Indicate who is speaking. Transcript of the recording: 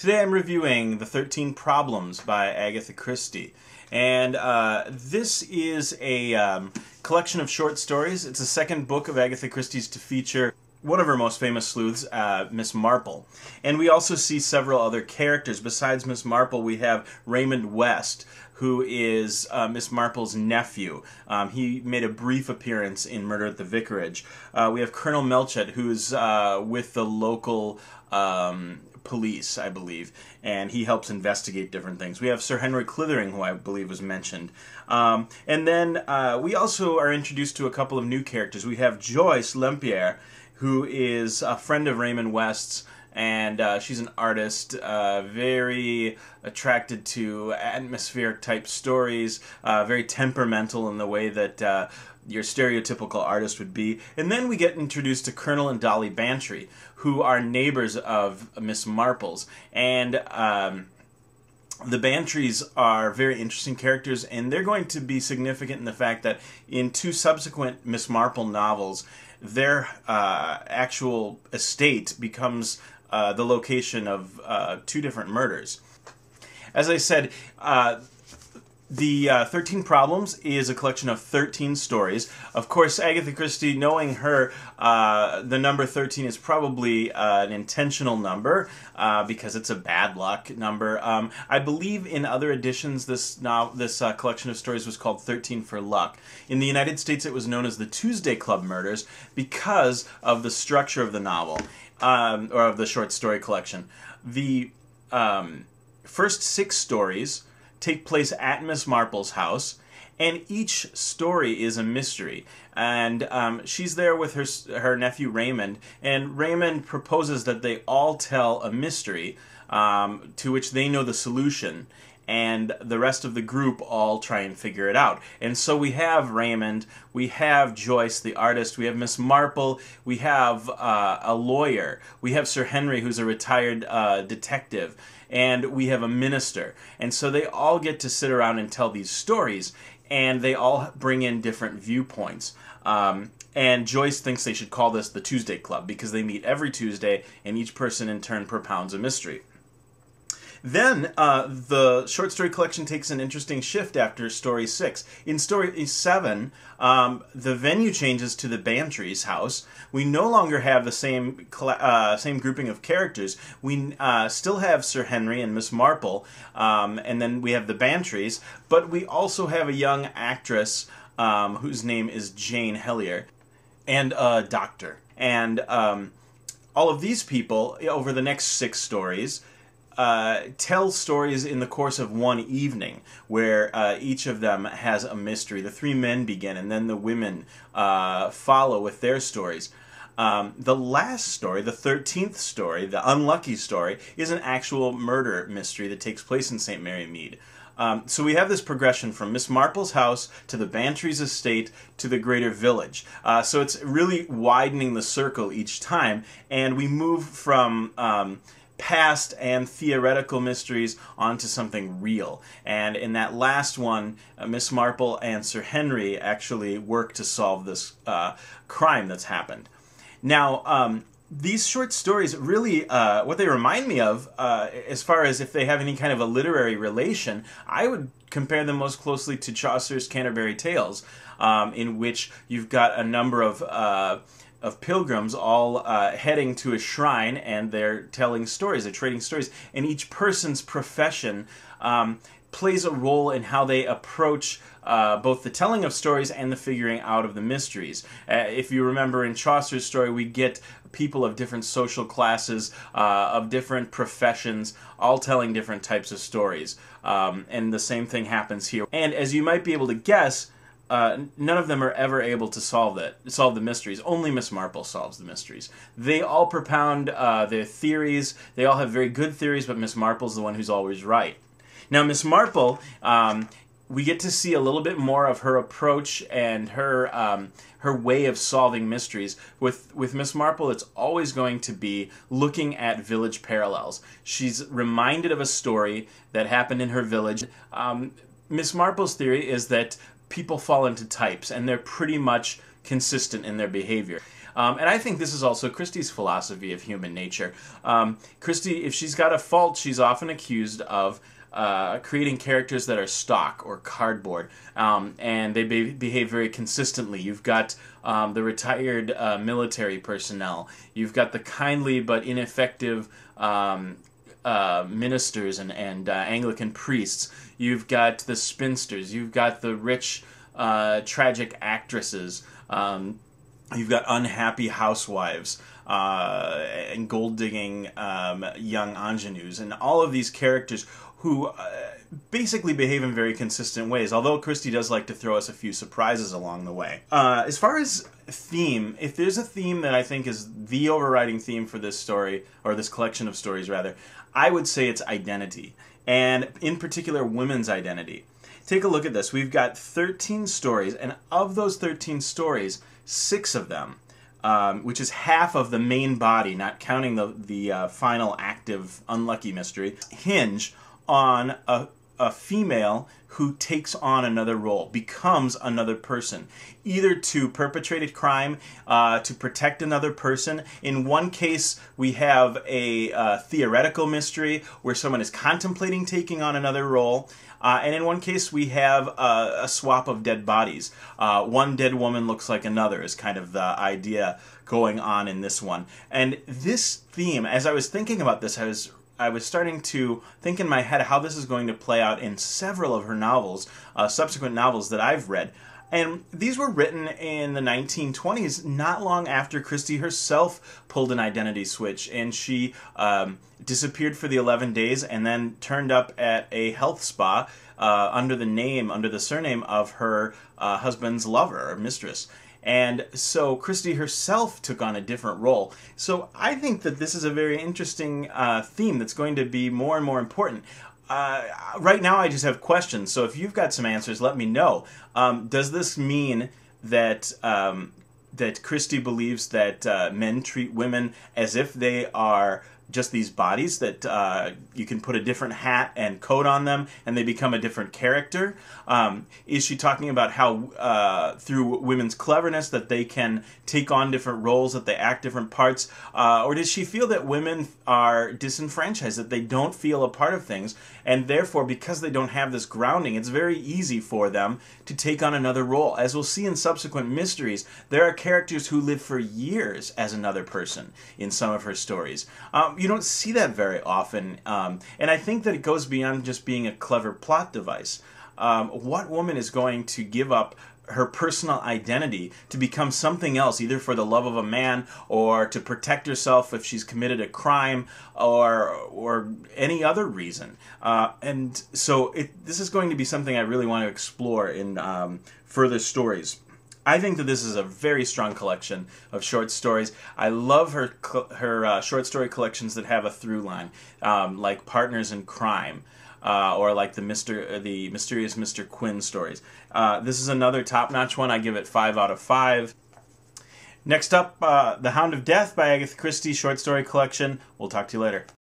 Speaker 1: Today I'm reviewing The 13 Problems by Agatha Christie. And this is a collection of short stories. It's the second book of Agatha Christie's to feature one of her most famous sleuths, Miss Marple. And we also see several other characters. Besides Miss Marple, we have Raymond West, who is Miss Marple's nephew. He made a brief appearance in Murder at the Vicarage. We have Colonel Melchett, who's with the local police, I believe, and he helps investigate different things. We have Sir Henry Clithering, who I believe was mentioned. And then we also are introduced to a couple of new characters. We have Joyce Lempriere, who is a friend of Raymond West's, and she's an artist, very attracted to atmospheric type stories, very temperamental in the way that your stereotypical artist would be. And then we get introduced to Colonel and Dolly Bantry, who are neighbors of Miss Marple's. And the Bantrys are very interesting characters, and they're going to be significant in the fact that in two subsequent Miss Marple novels, their actual estate becomes the location of two different murders. As I said, the 13 Problems is a collection of 13 stories. Of course, Agatha Christie, knowing her, the number 13 is probably an intentional number because it's a bad luck number. I believe in other editions this collection of stories was called 13 for Luck. In the United States it was known as the Tuesday Club Murders because of the structure of the novel, or of the short story collection. The first 6 stories take place at Miss Marple's house, and each story is a mystery. And she's there with her nephew Raymond, and Raymond proposes that they all tell a mystery to which they know the solution, and the rest of the group all try and figure it out. And so we have Raymond, we have Joyce the artist, we have Miss Marple, we have a lawyer, we have Sir Henry, who's a retired detective, and we have a minister. And so they all get to sit around and tell these stories, and they all bring in different viewpoints. And Joyce thinks they should call this the Tuesday Club because they meet every Tuesday, and each person in turn propounds a mystery. Then the short story collection takes an interesting shift after story 6. In story 7, the venue changes to the Bantry's house. We no longer have the same grouping of characters. We still have Sir Henry and Miss Marple, and then we have the Bantrys, but we also have a young actress whose name is Jane Hellier, and a doctor. And all of these people, over the next 6 stories, tell stories in the course of one evening, where each of them has a mystery. The 3 men begin, and then the women follow with their stories. The last story, the 13th story, the unlucky story, is an actual murder mystery that takes place in St. Mary Mead. So we have this progression from Miss Marple's house to the Bantry's estate to the greater village. So it's really widening the circle each time, and we move from past and theoretical mysteries onto something real. And in that last one, Miss Marple and Sir Henry actually work to solve this crime that's happened. Now, these short stories really, what they remind me of, as far as if they have any kind of a literary relation, I would compare them most closely to Chaucer's Canterbury Tales, in which you've got a number of pilgrims all heading to a shrine, and they're telling stories, they're trading stories, and each person's profession plays a role in how they approach both the telling of stories and the figuring out of the mysteries. If you remember in Chaucer's story, we get people of different social classes, of different professions, all telling different types of stories. And the same thing happens here. And as you might be able to guess, none of them are ever able to solve the mysteries. Only Miss Marple solves the mysteries. They all propound their theories. They all have very good theories, but Miss Marple's the one who's always right. Now, Miss Marple, we get to see a little bit more of her approach and her way of solving mysteries. With Miss Marple, it's always going to be looking at village parallels. She's reminded of a story that happened in her village. Miss Marple's theory is that people fall into types, and they're pretty much consistent in their behavior. And I think this is also Christie's philosophy of human nature. Christie, if she's got a fault, she's often accused of creating characters that are stock or cardboard, and they behave very consistently. You've got the retired military personnel. You've got the kindly but ineffective ministers and Anglican priests. You've got the spinsters. You've got the rich, tragic actresses. You've got unhappy housewives and gold-digging young ingenues, and all of these characters who basically behave in very consistent ways, although Christie does like to throw us a few surprises along the way. As far as theme, if there's a theme that I think is the overriding theme for this story, or this collection of stories rather, I would say it's identity, and in particular women's identity. Take a look at this. We've got 13 stories, and of those 13 stories, 6 of them, which is half of the main body, not counting the final active unlucky mystery, hinge on a female who takes on another role, becomes another person, either to perpetrate a crime, to protect another person. In one case, we have a theoretical mystery where someone is contemplating taking on another role. And in one case, we have a swap of dead bodies. One dead woman looks like another is kind of the idea going on in this one. And this theme, as I was thinking about this, I was starting to think in my head how this is going to play out in several of her novels, subsequent novels that I've read. And these were written in the 1920s, not long after Christie herself pulled an identity switch, and she disappeared for the 11 days and then turned up at a health spa under the surname of her husband's lover or mistress. And so Christie herself took on a different role. So I think that this is a very interesting theme that's going to be more and more important. Right now I just have questions, so if you've got some answers, let me know. Does this mean that that Christie believes that men treat women as if they are just these bodies that you can put a different hat and coat on them and they become a different character? Is she talking about how through women's cleverness that they can take on different roles, that they act different parts? Or does she feel that women are disenfranchised, that they don't feel a part of things, and therefore because they don't have this grounding, it's very easy for them to take on another role? As we'll see in subsequent mysteries, there are characters who live for years as another person in some of her stories. You don't see that very often, and I think that it goes beyond just being a clever plot device. What woman is going to give up her personal identity to become something else, either for the love of a man or to protect herself if she's committed a crime or any other reason? And so this is going to be something I really want to explore in further stories. I think that this is a very strong collection of short stories. I love her short story collections that have a through line, like Partners in Crime, or like the Mysterious Mr. Quinn stories. This is another top-notch one. I give it 5 out of 5. Next up, The Hound of Death by Agatha Christie, short story collection. We'll talk to you later.